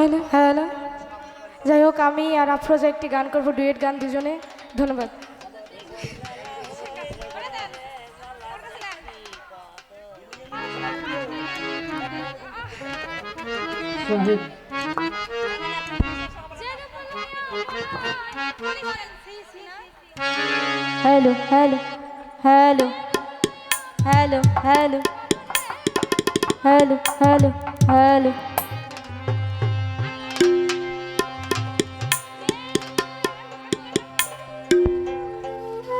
Hello hello, যাই হোক আমি আর আফরোজা একটি গান করবো, ডুয়েট গান দুজনে। ধন্যবাদ। Hello hello hello hello hello hello hello hello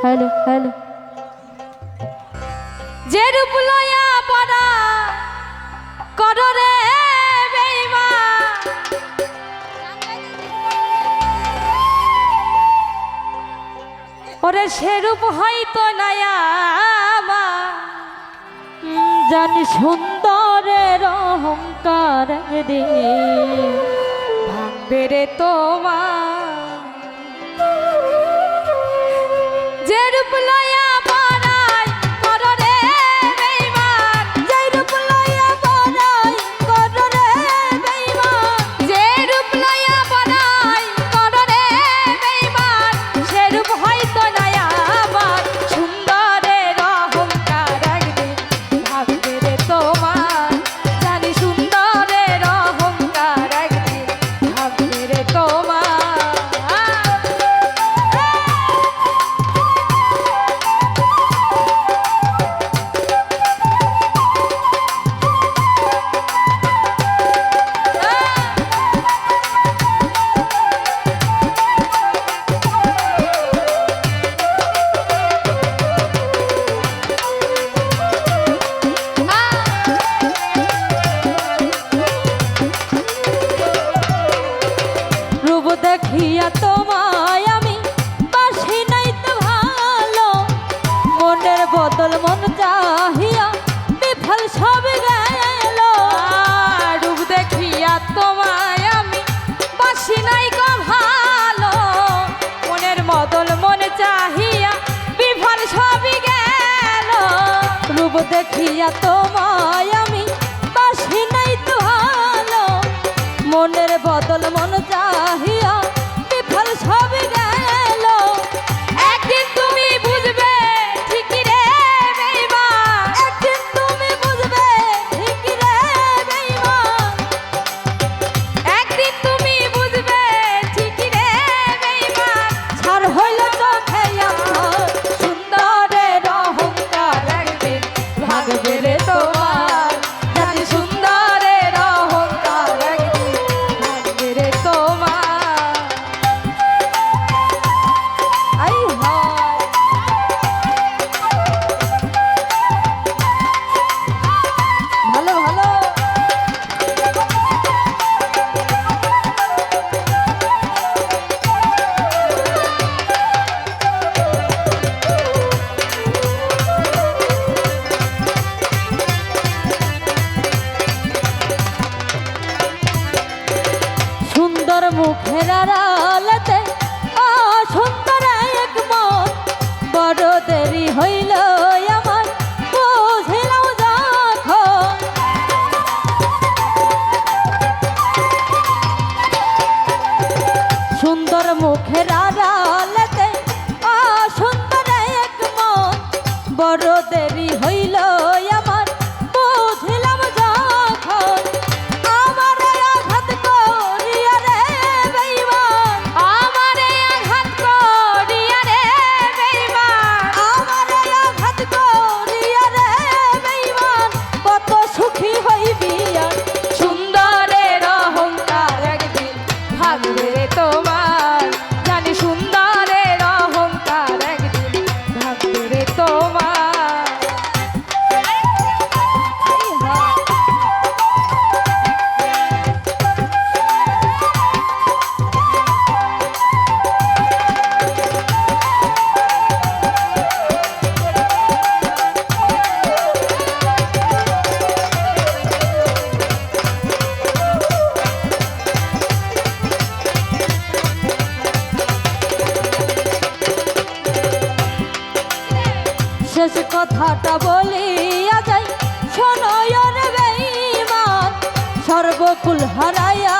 hello hello, যে রূপ লয়া পড়া কররে বেঈমান, ওরে সে রূপ হয়তো নায়া জানি সুন্দরের অহংকার দে ভাঙবে রে তোমার, যে রূপ লয়া পড়াই কররে বেঈমান, যে রূপ লয়া পড়াই কররে বেঈমান, যে রূপ লয়া পড়াই কররে বেঈমান, সে রূপ হয়তো নায়া আমার সুন্দরের অহংকার একদিন ভাঙবে রে তোমার, জানি সুন্দরের অহংকার একদিন ভাঙবে রে তোমার। দেখিয়া তোমায় আমি বাসি নাই তো ভালো, মনের বদল মন চাহিয়া বিফল সব গেল, রূপ দেখিয়া তোমায় আমি বাসি নাই গো ভালো, মনের বদল মন চাহিয়া বিফল সব গেল, রূপ দেখিয়া তোমায় আমি বাসি নাই তো ভালো, মনের বদল মন চাহিয়া বিফল সব গেল, একদিন তুমি বুঝবে ঠিকই রে বেঈমান, একদিন তুমি বুঝবে ঠিকই রে বেঈমান, একদিন তুমি বুঝবে ঠিকই রে বেঈমান, ছাড় হইল চোখে আমার সুন্দরের অহংকার একদিন ভাঙবে রে তোমার, জানি সুন্দরের অহংকার একদিন ভাঙবে রে তোমার। আই হয় ভালো ভালো, সুন্দর মুখের আড়ালেতে অসুন্দর এক মন, বড় দেরি হইল আমার বুঝিলাম যখন, সুন্দর মুখের আড়ালেতে অসুন্দর এক মন, বড় দেরি হইল আমার বুঝিলাম যখন, আমারে আঘাত করিয়া রে বেঈমান, আমারে আঘাত করিয়া রে বেঈমান, আমারে আঘাত করিয়া রে বেঈমান, কত সুখী হইবি আর সুন্দরের অহংকার একদিন ভাঙবে রে তোমার, জানি সুন্দরের অহংকার একদিন ভাঙবে রে তোমার। শেষ কথাটা বলিয়া যাই শোনো রে বেঈমান, সর্বকুল হারাইয়া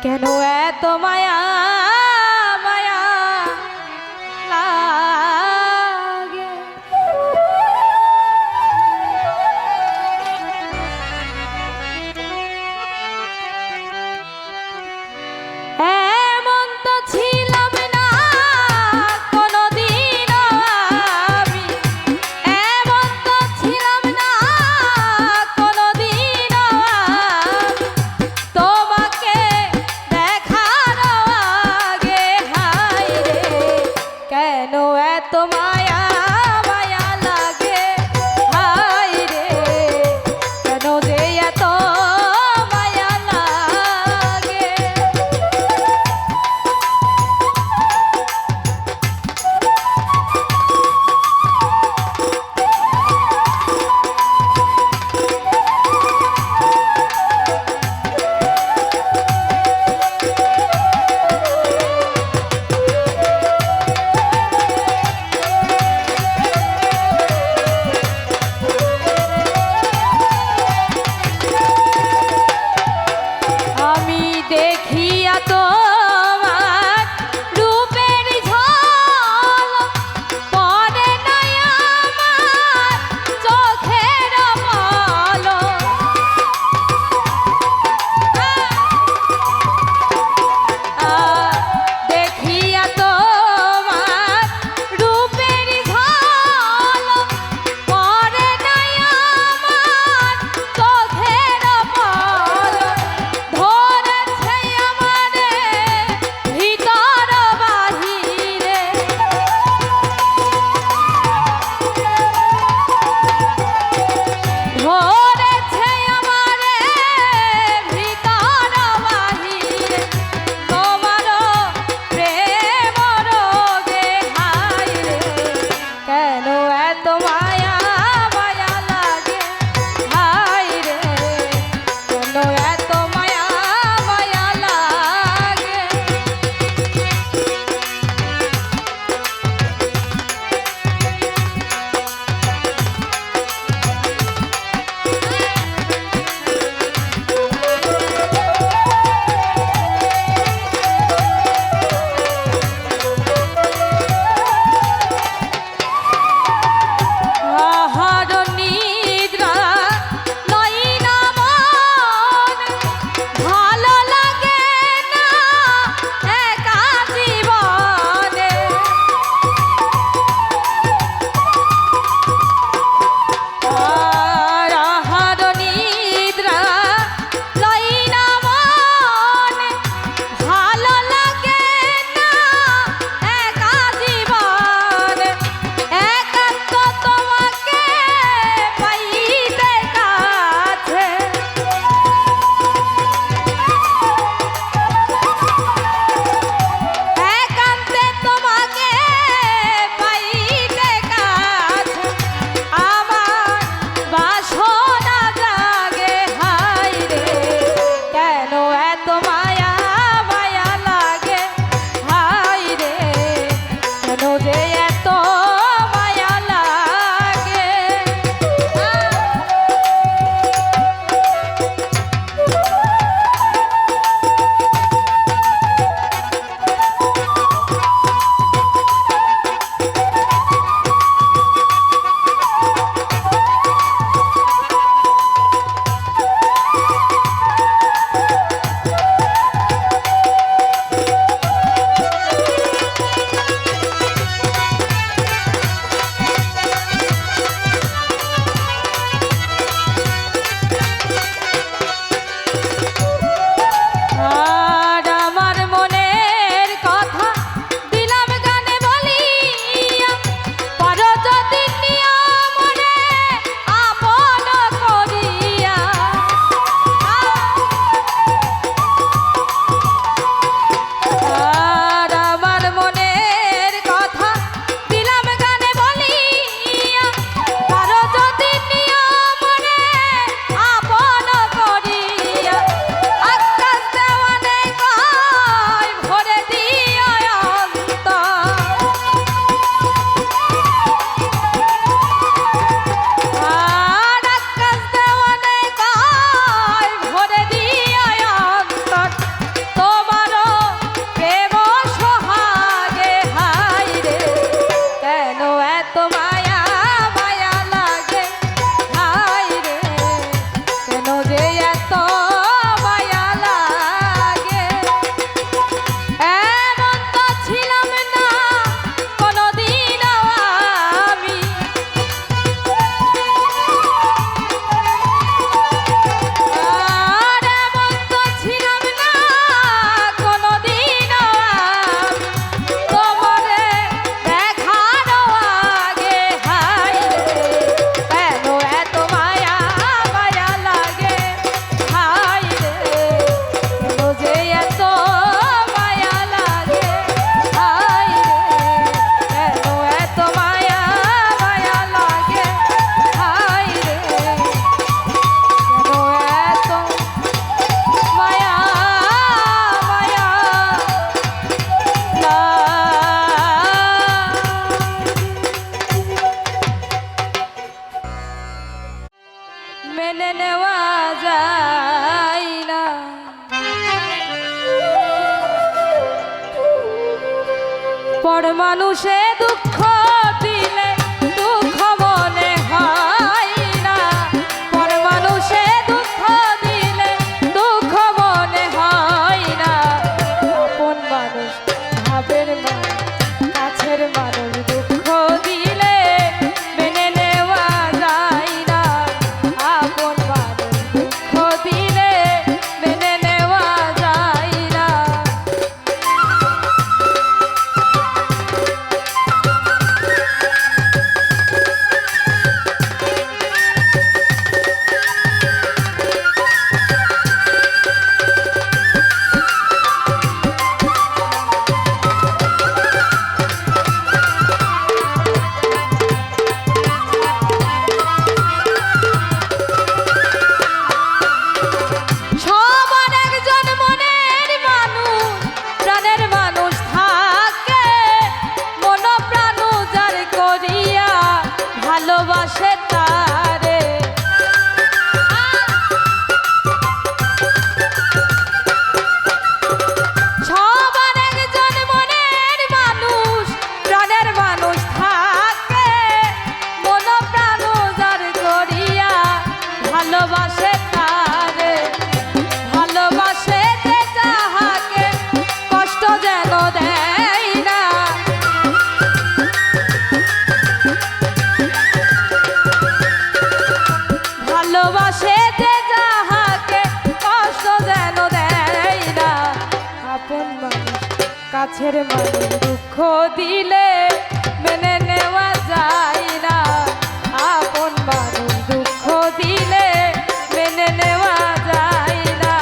কেন এত মায়া মায়া লাগে এমন তো ছিলাম না কোনোদিন আমি এমন তো ছিলাম না কোনোদিন আমি তোমাকে দেখার পর মানুষে দুঃখ দিলে দুঃখ মনে হয় না, পর মানুষে দুঃখ দিলে দুঃখ মনে হয় না। আপন মানুষ ভাবের মানুষ কাছের মানুষ দুঃখ দিলে মেনে নেওয়া যায় না, আপন মানুষ দুঃখ দিলে মেনে নেওয়া যায় না। সবার একজন মনের মানুষ প্রাণের মানুষ থাকে, মন প্রাণ যার করিয়া ভালোবাসে তারে। সবার একজন মনের মানুষ প্রাণের মানুষ থাকে, মন প্রাণ যার করিয়া ভালোবাসে তারে। ভালোবাসে যে যাহাকে কষ্ট যেন দেয় না, ভালোবাসে যে যাহাকে কষ্ট যেন দেয় না। আপন মানুষ কাছের মানুষ দুঃখ দিলে মেনে নেওয়া যায় না, আপন মানুষ দুঃখ দিলে মেনে নেওয়া যায় না।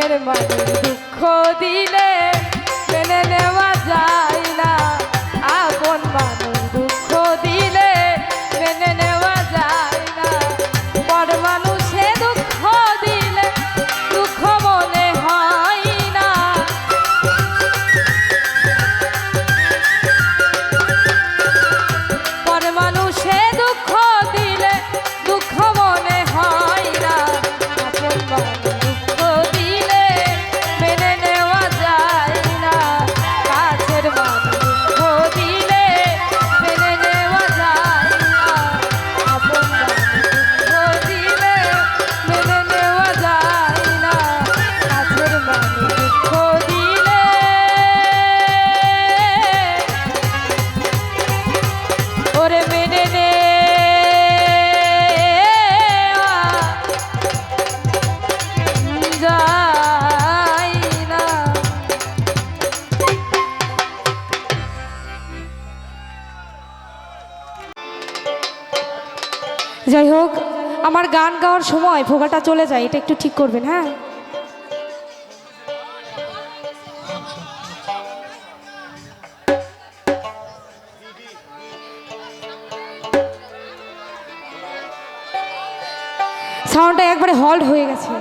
কাছের মানুষ দুঃখ দিলে মেনে নেওয়া যায় না, আপন মানুষ দুঃখ দিলে মেনে নেওয়া যায় না, পর মানুষে দুঃখ দিলে দুঃখ মনে হয় না। পর মানুষে দুঃখ দিলে দুঃখ মনে হয় না, আপন মানুষ দুঃখ দিলে মেনে নেওয়া যায় না, কাছের মানুষ দুঃখ দিলে মেনে নেওয়া যায় না, আপন মানুষ দুঃখ দিলে মেনে নেওয়া যায় না, কাছের মানুষ দুঃখ দিলে ওরে মেনে নে যায় না। যাই হোক, আমার গান গাওয়ার সময় ভোগাটা চলে যায়, এটা একটু ঠিক করবেন। হ্যাঁ, সাউন্ডটা একবারে হল্ড হয়ে গেছে।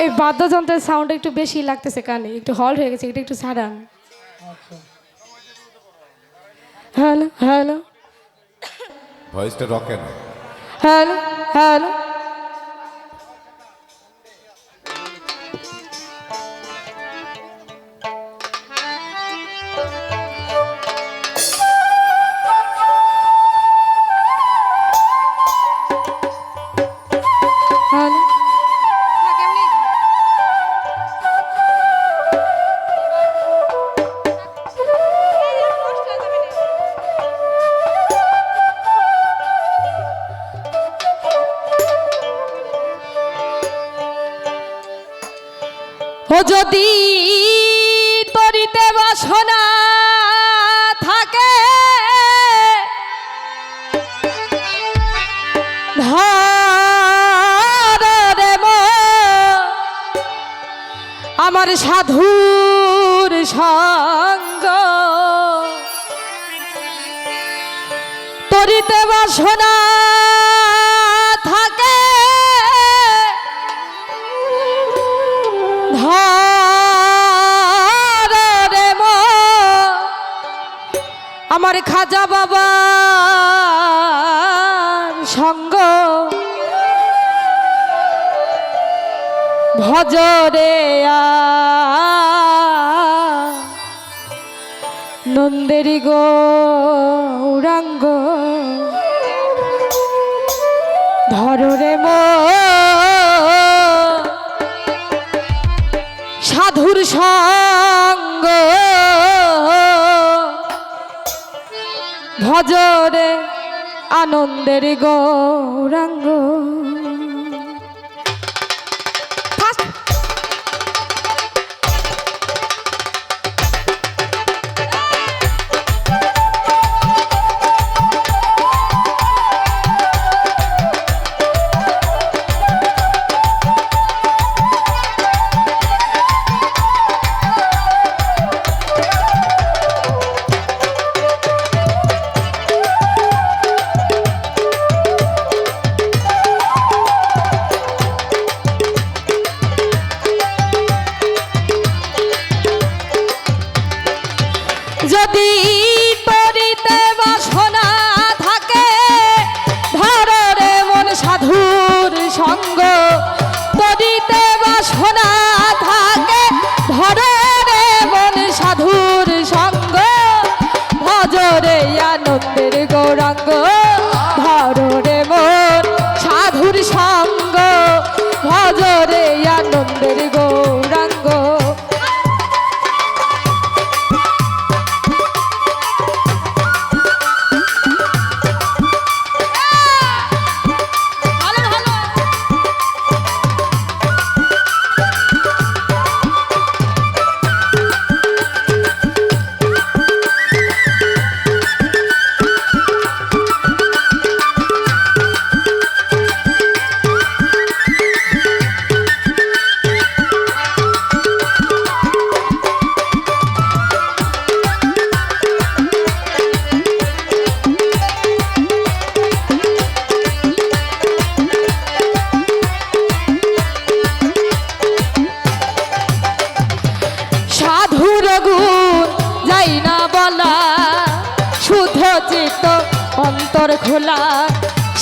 এই বাদ্যযন্ত্রের সাউন্ড একটু বেশি লাগতেছে কানে, একটু হল্ড হয়ে গেছে, এটা একটু ছাড়ান। হ্যালো হ্যালো ভয়েসটা রকে না। হ্যালো হ্যালো হ্যালো ও যদি তরিতে বাসনা থাকে ধরে আমার সাধুর সঙ্গ, তরিতে বাসনা থাকে ধরে আমার খাজা বাবার সঙ্গ, ভজরে নন্দেরি গৌরাঙ্গ, ধরে সাধুর সঙ্গ, ভজরে আনন্দের গৌরাঙ্গ। যদি তরিতে বাসনা থাকে ধরে মন সাধুর সঙ্গ, তরিতে বাসনা থাকে ধরে মন সাধুর সঙ্গ, ভজরে আনন্দের গৌরাঙ্গ, ধরে মন সাধুর সঙ্গ, ভজরে আনন্দের গৌরাঙ্গ। গুণ যাই না বলা, শুদ্ধ চিত্ত অন্তর খোলা,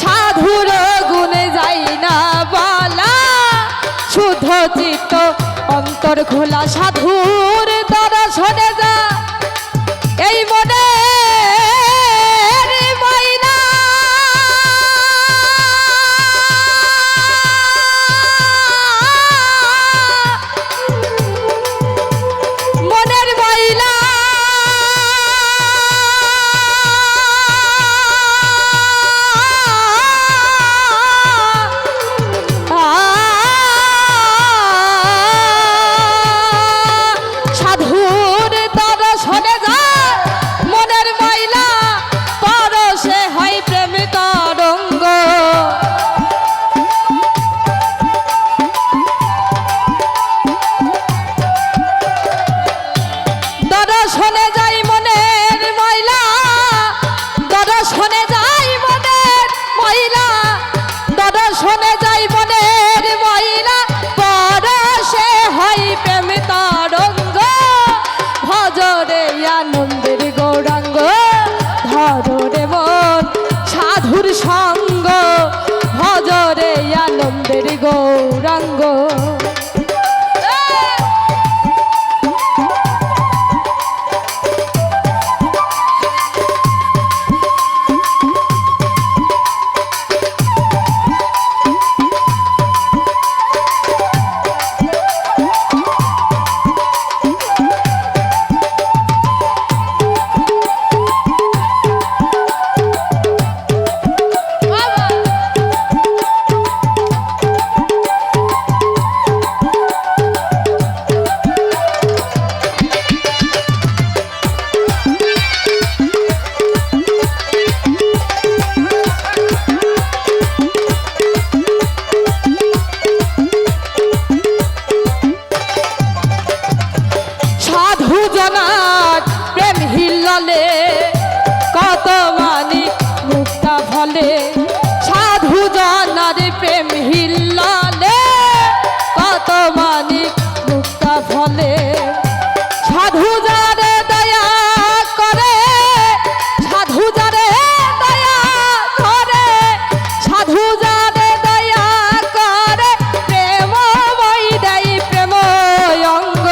সাধুর গুণ যাই না বলা, শুদ্ধ চিত্ত অন্তর খোলা, সাধুর দর্শনে যা এই মনে সঙ্গ ভজরে আনন্দের গৌরাঙ্গ। কত মানিক মুক্তা ফলে, সাধু জনার প্রেম হিল্লালে কত মানিক মুক্তা ফলে, সাধু যারে দয়া করে, সাধু যারে দয়া করে, সাধু যারে দয়া করে, প্রেমময় দেয় প্রেম অঙ্গ।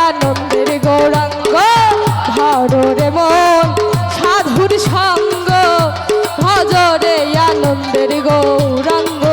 আনন্দের গৌরাঙ্গ ভজরে মন সাধুর সঙ্গ, ভজরে আনন্দের গৌরাঙ্গ।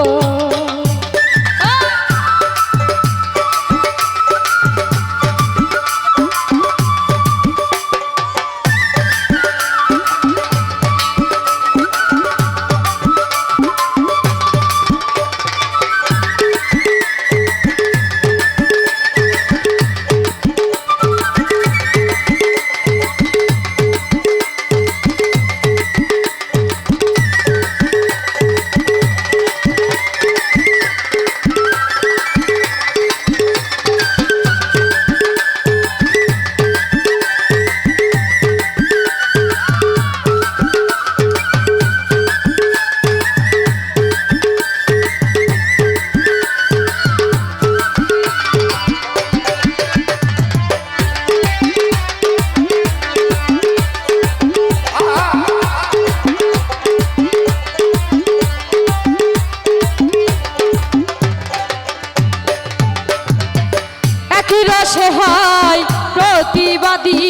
রসে হয় প্রতিবাদী,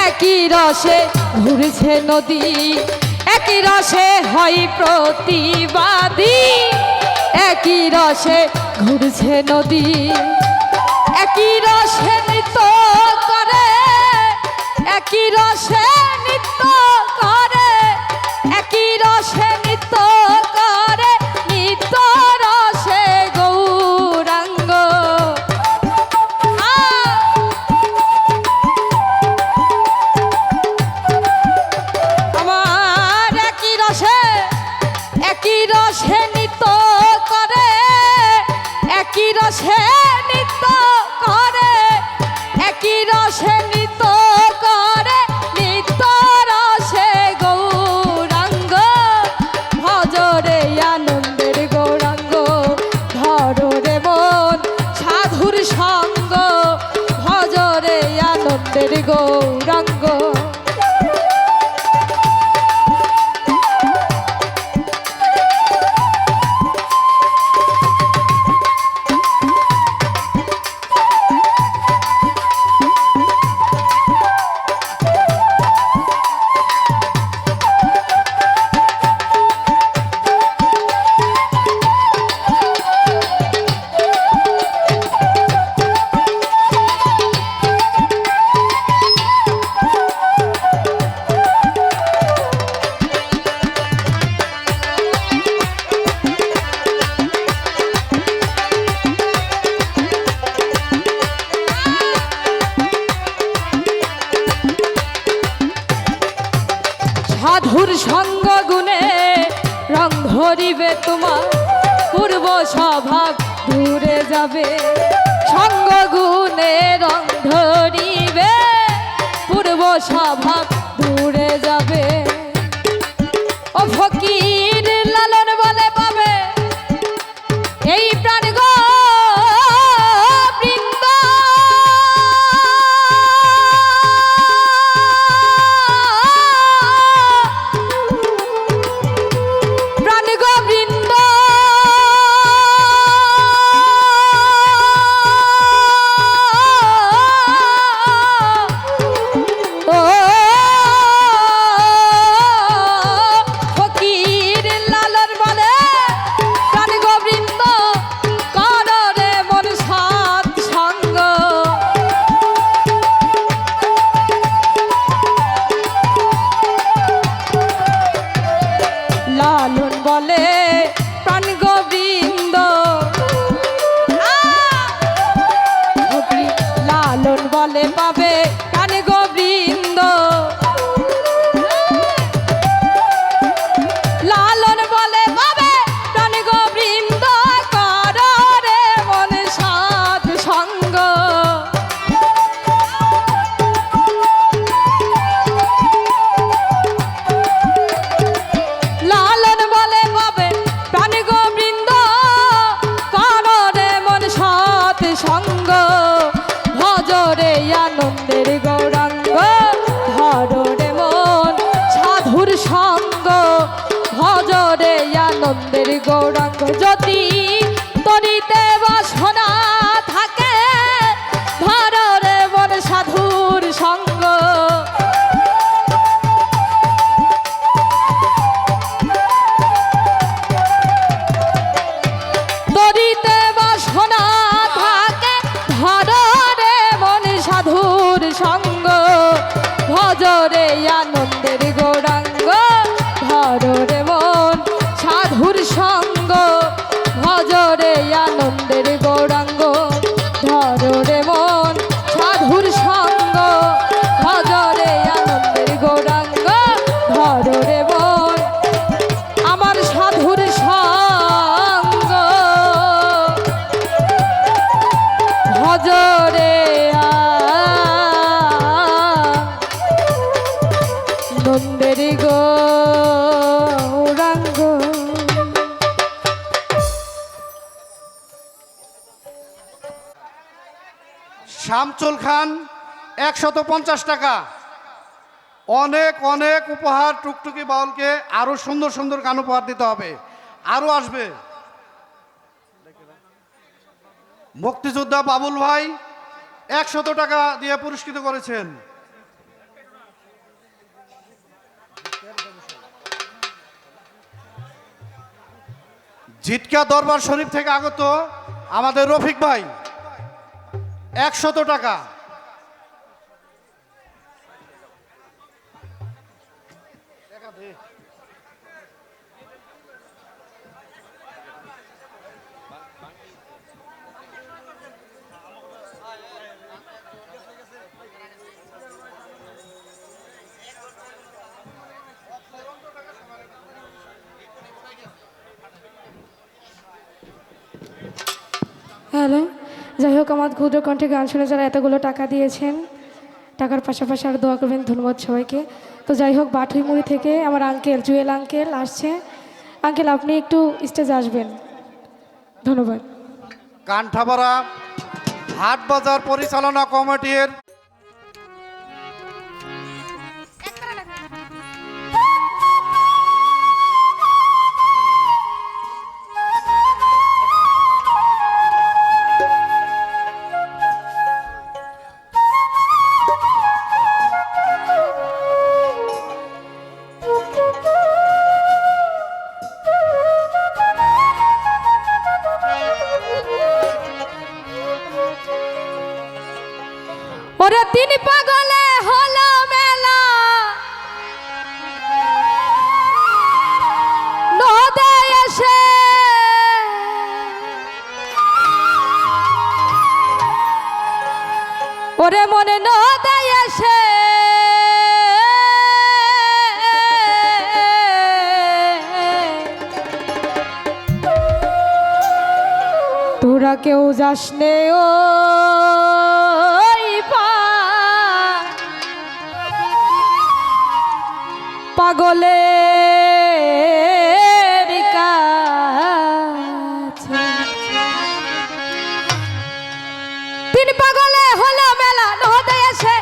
একই রসে ঘুরছে নদী, একই রসে হয় প্রতিবাদী, একই রসে ঘুরছে নদী, একই রসে নৃত্য করে, একই রসে নৃত্য করে, একই রসে নৃত্য করে, নিত্য রসে গৌরাঙ্গ। আমার সাধুর সঙ্গ গুণে রং ধরিবে তোমার পূর্ব স্বভাব দূরে যাবে সঙ্গ গুণে রং ধরিবে পূর্ব স্বভাব দূরে যাবে ও ফকির লালন বলে পাবে এই প্রাণ গো বৃন্দ প্রাণ গো বৃন্দ ও ফকির লালন বলে প্রাণ গো বৃন্দ করো রে মন সৎ সঙ্গ লালন বলে প্রাণ গোবিন্দ লালন বলে পাবে প্রাণ গোবিন্দ লালন বলে পাবে প্রাণ গোবিন্দ কর রে মন সাধ সঙ্গ লালন বলে পাবে প্রাণ গোবিন্দ কর রে মন সাথ সঙ্গ ভজরে আনন্দের গৌরাঙ্গ ধর রে মন সাধুর সঙ্গ ভজরে আনন্দের গৌরাঙ্গ যদি তরিতে বাসনা থাকে ধর রে মন সাধুর সঙ্গ তরিতে বাসনা থাকে ধর রে মন সাধুর সঙ্গ ভজরে আনন্দের গৌরাঙ্গ ধর রে মন সাধুর সঙ্গ ভজরে আনন্দের গৌরাঙ্গ ধর রে মন সাধুর সঙ্গ ভজরে আনন্দের গৌরাঙ্গ ধর রে মন আমার সাধুর সঙ্গ ভজরে নন্দের গৌরাঙ্গ শামচুল খান 150 টাকা। অনেক অনেক উপহার টুকটুকি বাউলকে আরো সুন্দর সুন্দর গান উপহার দিতে হবে, আরো আসবে। মুক্তিযোদ্ধা বাবুল ভাই 100 টাকা দিয়ে পুরস্কৃত করেছেন। জিটকা দরবার শরীফ থেকে আগত আমাদের রফিক ভাই 100 টাকা। হ্যালো, যাই হোক আমার ক্ষুদ্র কণ্ঠে গান শুনে যারা এতগুলো টাকা দিয়েছেন, টাকার পাশাপাশি আর দোয়া করবেন, ধন্যবাদ সবাইকে। তো যাই হোক, বাঠুইমুড়ি থেকে আমার আঙ্কেল জুয়েল আঙ্কেল আসছে। আঙ্কেল আপনি একটু স্টেজে আসবেন, ধন্যবাদ। কান্ঠাপাড়া হাট বাজার পরিচালনা কমিটির ওরে তিন পাগলে হলো মেলা নদে এসে ওরে মনে নদে এসে কেউ যাস নে ও পাগলের কাছে তিন পাগলে হলো মেলা নদে এসে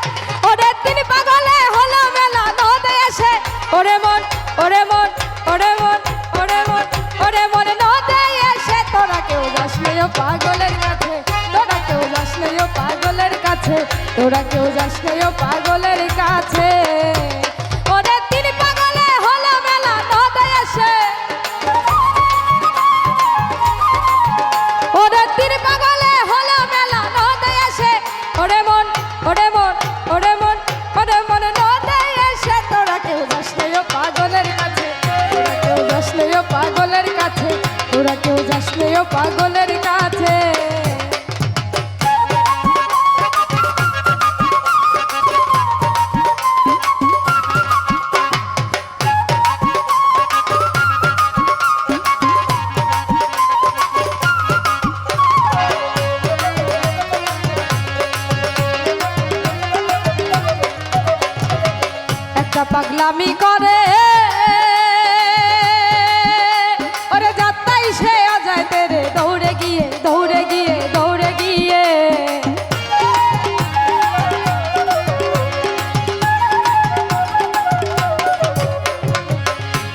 ওরে তিন পাগলে হলো মেলা নদে এসে ওরে মন ওরে মন ওরে মন ওরে মন ওরে মন নদে এসে তোরা কেউ যাস নে ও পাগলের কাছে তোরা কেউ যাস নে ও পাগলের কাছে তোরা কেউ যাস নে ও পাগলের কাছে ওরে তিন পাগলে হলো মেলা নদে এসে ওরে তিন পাগলে হলো মেলা নদে এসে ওরে মন ওরে মন ওরে মন ওরে মন নদে এসে তোরা কেউ যাস নে ও পাগলের কাছে তোরা কেউ যাস নে ও পাগলের কাছে তোরা কেউ যাস নে ও পাগলের কাছে একটা পাগলামি করে ওরে যাত্রাই সে অজয় তেরে দৌড়ে গিয়ে দৌড়ে গিয়ে দৌড়ে গিয়ে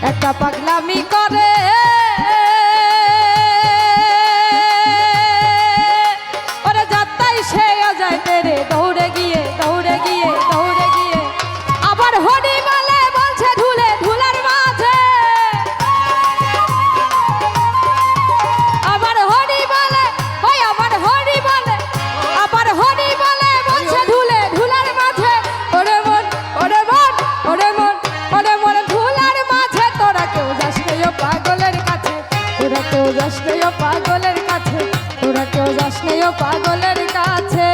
একটা পাগলামি করে ওরে যাত্রাই সে অজয় তেরে দৌড়ে গিয়ে দৌড়ে গিয়ে দৌড়ে গিয়ে আবার হরি বলে বলছে ধুলে ধুলার মাঝে আবার হরি বলে ওই আবার হরি বলে আবার হরি বলে বলছে ধুলে ধুলার মাঝে ওরে মন ওরে মন ওরে মন ওরে মন ধুলার মাঝে তোরা কেউ যাস নে ও পাগলের কাছে তোরা কেউ যাস নে ও পাগলের কাছে তোরা কেউ যাস নে ও পাগলের কাছে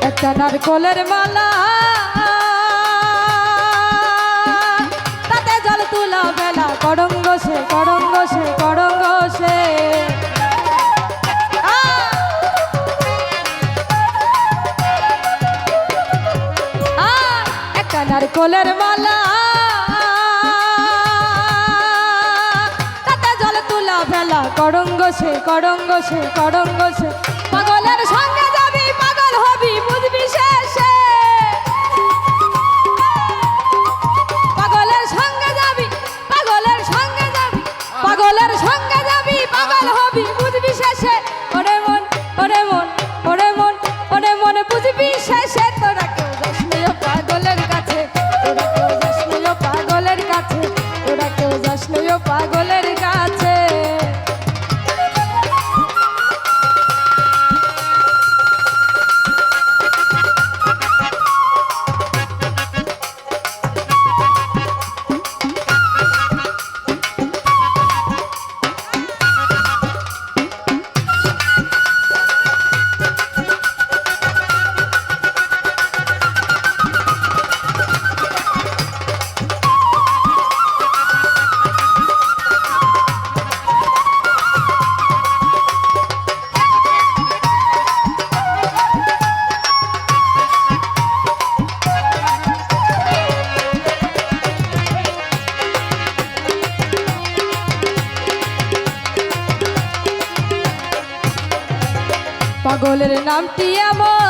একটা নারকলের মালা তাতে জল তুলা বেলা করঙ্গ সে করঙ্গ সে করঙ্গ সে একটা নারকলের মালা তাতে জল তুলা বেলা করঙ্গ সে করঙ্গ সে করঙ্গ সে পাগলের সঙ্গে যাবি পাগল হবি বুঝবি শেষে পাগলের সঙ্গে যাবি পাগলের সঙ্গে যাবি পাগলের সঙ্গে যাবি পাগল হবি বুঝবি শেষে ওরে মন ওরে মন ওরে মন ওরে মন বুঝবি শেষে তোরা কেউ যাস নে ও পাগলের কাছে তোরা কেউ যাস নে ও পাগলের কাছে তোরা কেউ যাস নে ও পাগলের কাছে পাগলের নামটি এমন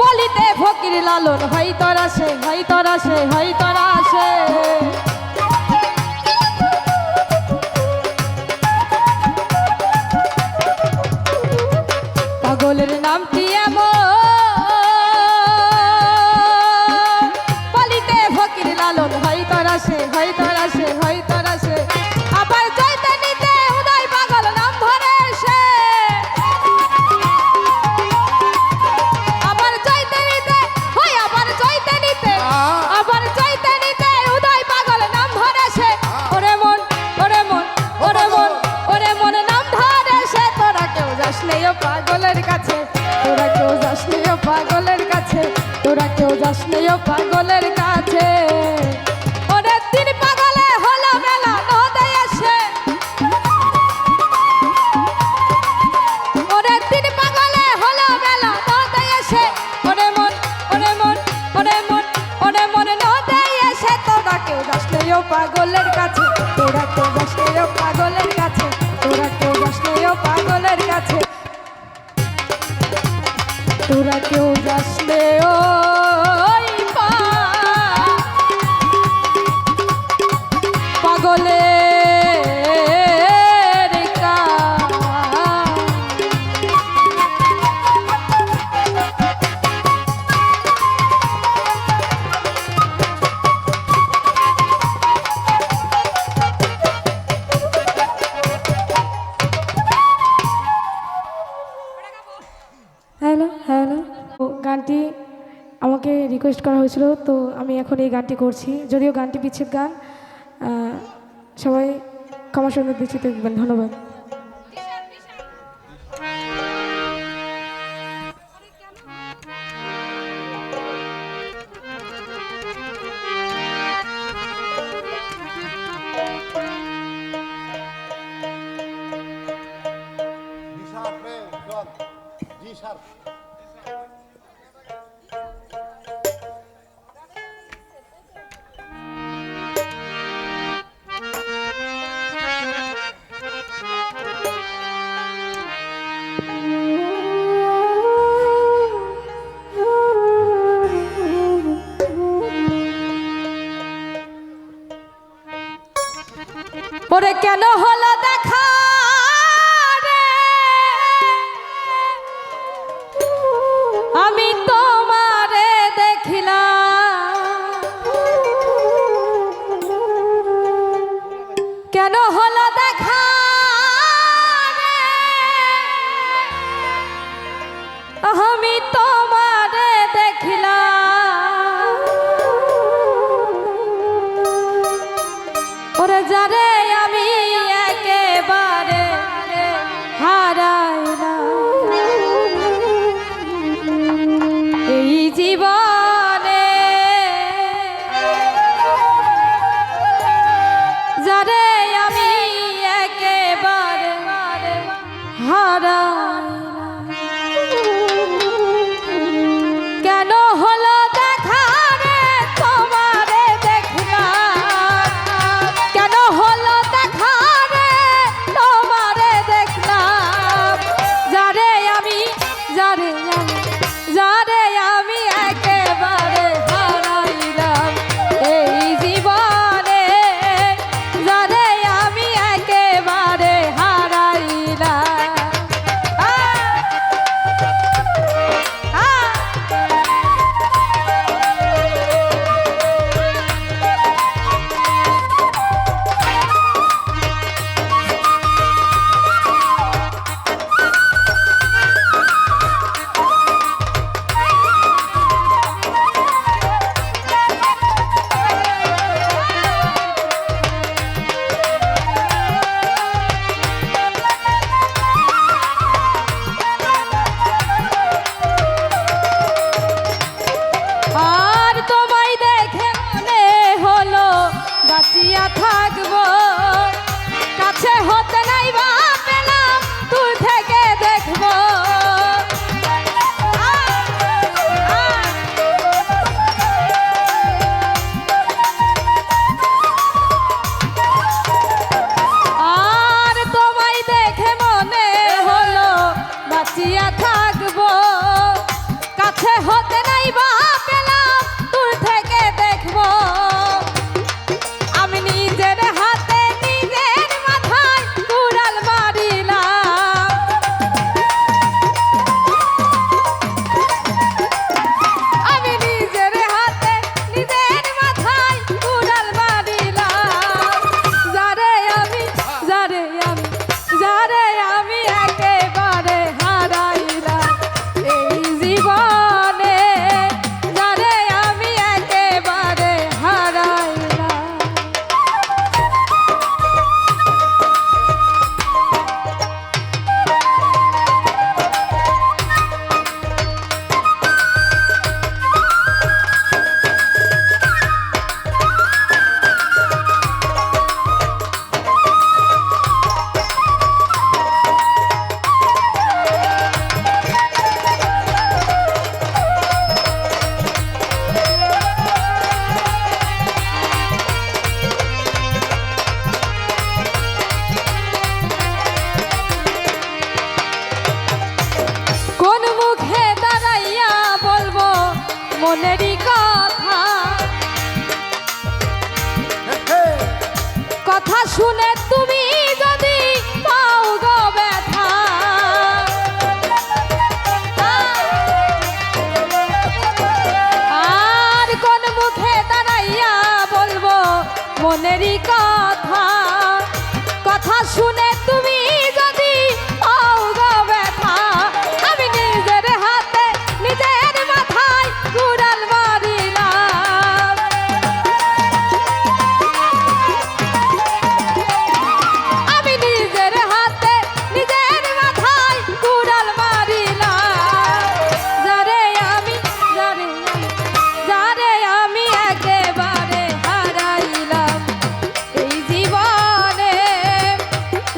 বলিতে ফকির লালন হয় তোরা সে হয় তোরা সে হয় তোরা সে পাগলের নামটি এমন বলিতে ফকির লালন হয় তোরা সে হয় তোরা সে হয় তোরা সে আবার যাইতে নিতে উদয় পাগল নাম ধরে সে আবার যাইতে নিতে হয় আবার যাইতে নিতে নেই ও পাগলের কাছে, তোরা কেউ যাস নেই ও পাগলের কাছে, তোরা কেউ যাস নেই ও পাগলের কাছে। ওরে তিন পাগলে হলো মেলা নদে এসে, ওরে তিন পাগলে হলো মেলা নদে এসে, ওরে মন ওরে মন ওরে মন ওরে মন নদে এসে, তোরা কেউ যাস নেই ও পাগলের কাছে, তোরা কেউ যাস নেই ও পাগলের কাছে, তোরা কেউ যাস নেই ও পাগলের কাছে, তোরা কেউ যাস নেই ও পাগলের হ্যালো হ্যালো। গানটি আমাকে রিকোয়েস্ট করা হয়েছিল, তো আমি এখন এই গানটি করছি, যদিও গানটি বিচ্ছেদ গান। সবাই ক্ষমা সুন্দর দৃষ্টিতে দেখবেন। ধন্যবাদ। ওরে কেন হলো দেখা রে, আমি তোমারে দেখিলাম, কেন হলো দেখা রে, আমি তোমারে দেখিলাম, ওরে যারে আমি একেবারে হারাইলাম এই জীবনে, যারে আমি একেবারে হারাইলাম, কেন হলো দেখা রে, তোমারে দেখলাম, কেন হলো দেখা রে, তোমারে দেখলাম, যারে আমি যারে আমি একেবারে হারাইলাম এই জীবনে, যারে আমি একেবারে হারাইলাম। শুনে তুমি যদি পাও গো ব্যথা, আর কোন মুখে দাঁড়াইয়া বলবো মনেরই কথা, কথা শুনে তুমি যদি পাও গো ব্যথা, আমি নিজের হাতে নিজের মাথায় কুড়াল মারিলাম। আমি নিজের হাতে নিজের মাথায় কুড়াল মারিলাম। যারে আমি একেবারে হারাইলাম এই জীবনে,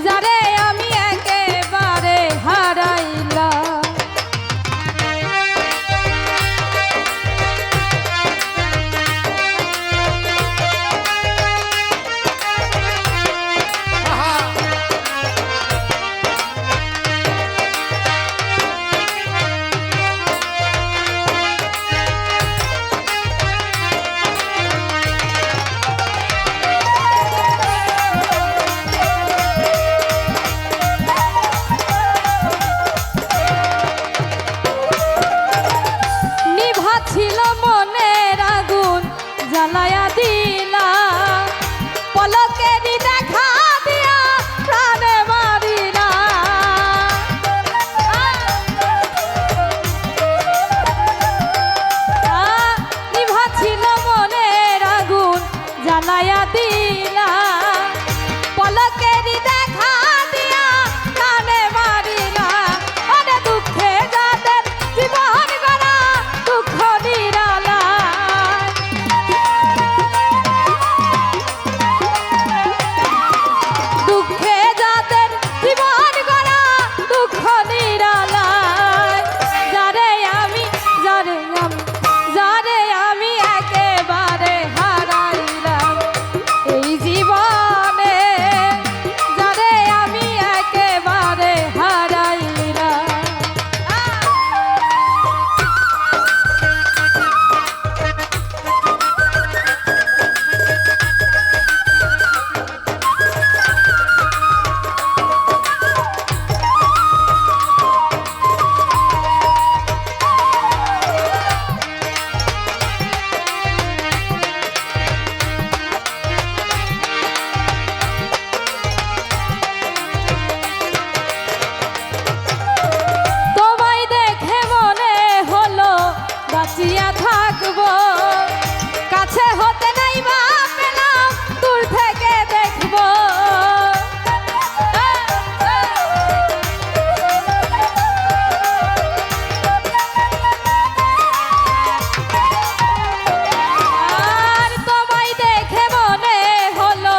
যারে আমি একেবারে হারাইলাম। নিভা ছিল মনের আগুন জ্বালায়া দিলা, পলকেরই দেখা দিয়া প্রাণে মারিলা। নিভা ছিল মনের আগুন জ্বালায়া দিলা, পলকেরই দেখা দিয়া প্রাণে মারিলা। অনে দুঃখে যাদের জীবন গড়া দুঃখ নিরালা, দুঃখে যাদের জীবন গড়া দুঃখ নিরালা। যারে আমি একেবারে হারাইলাম এই জীবনে, যারে আমি একেবারে হারাইলাম। তোমায় দেখে মনে হলো বাঁচিয়া থাকবো, কাছে হতে নাই বা পেলাম দূর থেকে দেখবো। আর তোমায় দেখে মনে হলো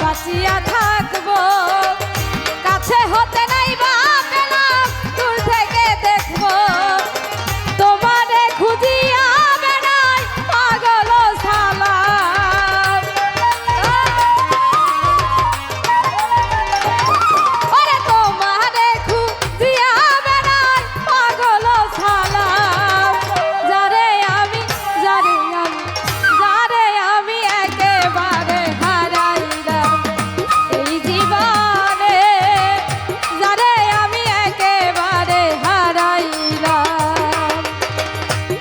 বাঁচিয়া থাকবো, কাছে হতে নাই বা পেলাম দূর থেকে দেখবো। তোমারে খুঁজিয়া বেড়াই পাগল সালাম, ওরে তোমারে খুঁজিয়া বেড়াই পাগল সালাম। যারে আমি একেবারে হারাইলাম এই জীবনে, যারে আমি একেবারে হারাইলাম।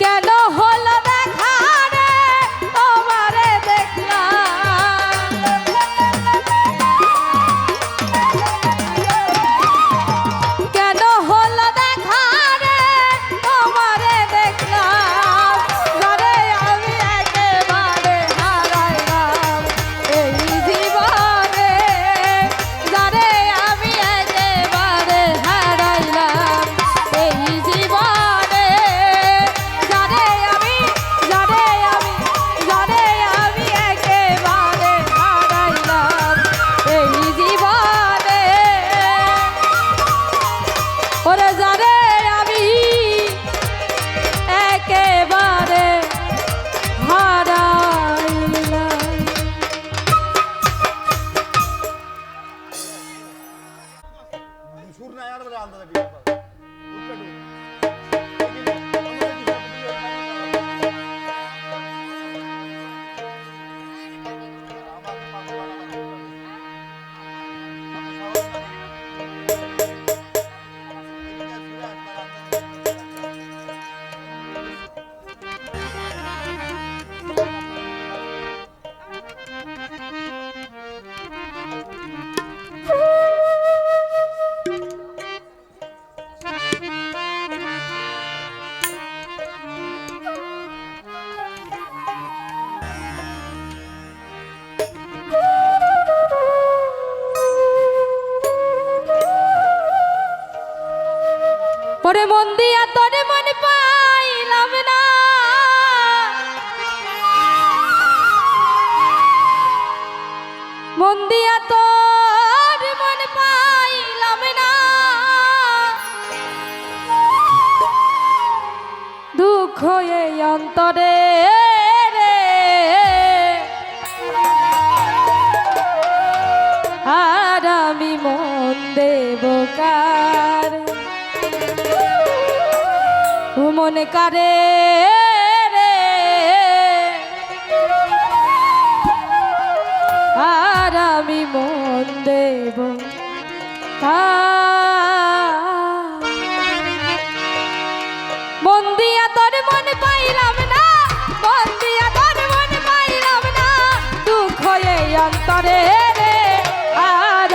কেন হলো দেখা রে তোমারে দেখলাম, কেন হলো দেখা রে তোমারে দেখলাম। যারে আমি একেবারে হারাইলাম এই জীবনে, যারে আমি একেবারে হারাইলাম এই জীবনে, যারে আমি একেবারে হারাইলাম এই জীবনে, ওরে যারে আমি একেবারে হারাইলাম। সুর নাই আর আন্দাজ দিতে পারো ওরে মন দিয়া তোর মন পাইলাম না, মন দিয়া তোর মন পাইলাম না, দুঃখ এই অন্তরে রে, আর আমি মন দেব কার, মনে কারে রে, আর আমি মন দেব কার। মন দিয়া তোর মন পাইলাম না, মন দিয়া তোর মন পাইলাম না, দুঃখ এই অন্তরে রে, আর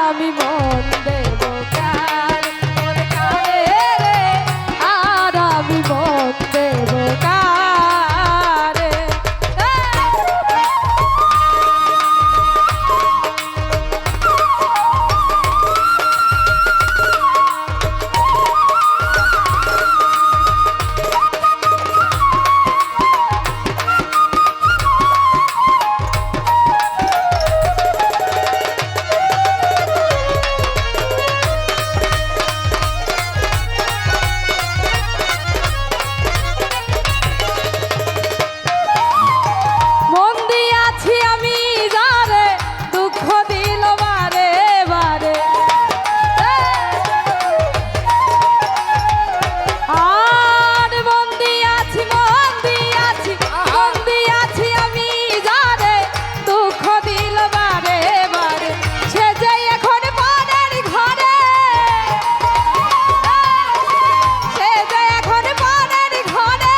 আমি মন দেব কার, মন কারে রে, আর আমি মন দেব কার। মন দিয়াছি আমি যারে, দুঃখ দিল বারে বারে, আর মন দিয়াছি আমি যারে, দুঃখ দিল বারে বারে, সে যে এখন পরের ঘরে, সে যে এখন পরের ঘরে,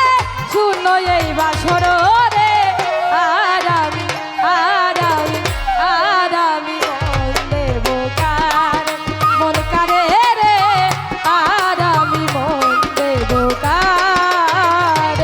শূন্য এই বাসর রে, আর আমি মন দেব কার, মন কারে রে, আর আমি মন দেব কার।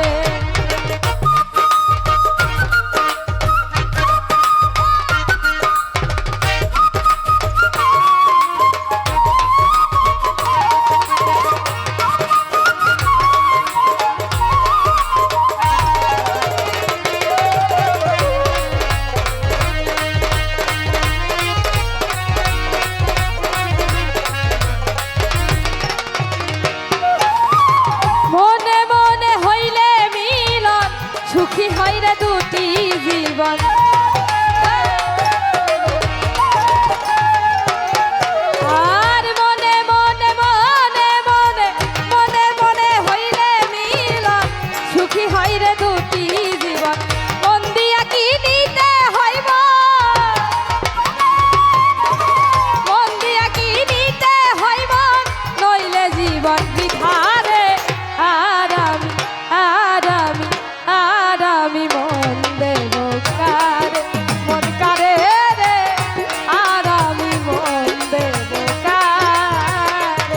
মনে মনে হইলে মিলন, সুখী হয় রে দুটি জীবন, আর মনে মনে হইলে মিলন, সুখী হয় রে দুটি জীবন, মন দিয়া কি নিতে হইব, মন দিয়া কি নিতে হইব, নইলে জীবন বিধারে, আর আমি মন দেব কার, মন কারে রে, আর আমি মন দেব কার।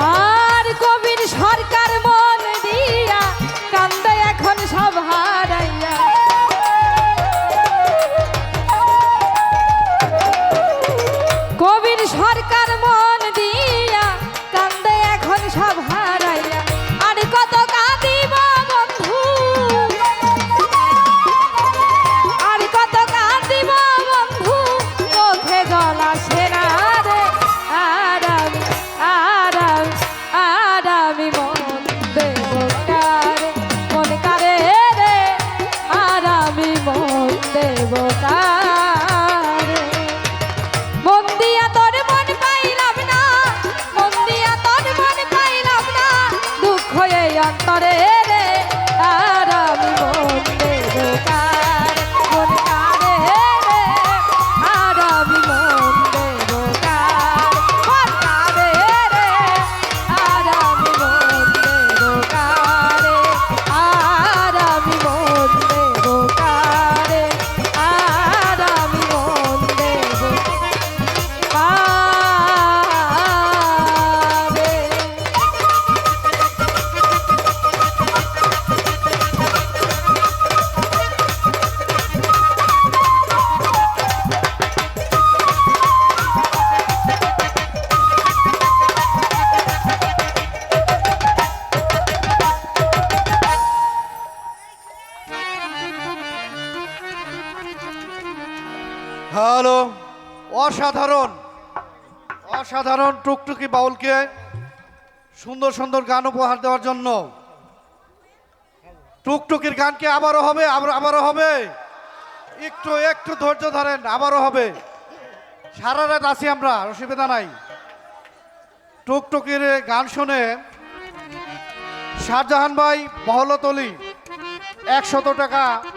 আর কবির সরকার মন দিয়া কান্দে এখন সব হারাইয়া, কবির সরকার মন দিয়া কান্দে এখন সব হারাইয়া, আর কত কাঁদিব বন্ধু, আর কত কাঁদিব বন্ধু, চোখে জল আসে না রে, আর আমি মন দেব কার, মন কারে রে, আর আমি মন দেব কার। মন দিয়া তোর মন পাইলাম না, মন দিয়া তোর মন পাইলাম না, দুঃখ এই অন্তরে রে, আর আমি মন দেব কারে, মন কারে রে, আর আমি মন দেব কারে, মন কারে রে, আর আমি মন দেব কারে, আর আমি মন দেব কারে, আর আমি মন দেব কারে। হ্যালো, অসাধারণ অসাধারণ টুকটুকি বাউলকে সুন্দর সুন্দর গান উপহার দেওয়ার জন্য। টুকটুকির গান কি আবারও হবে? আবারও হবে? একটু একটু ধৈর্য ধরেন, আবারও হবে। সারা রাত আছি আমরা, অসুবিধা নাই। টুকটুকির গান শুনে শাহজাহান ভাই বহলতলি 100 টাকা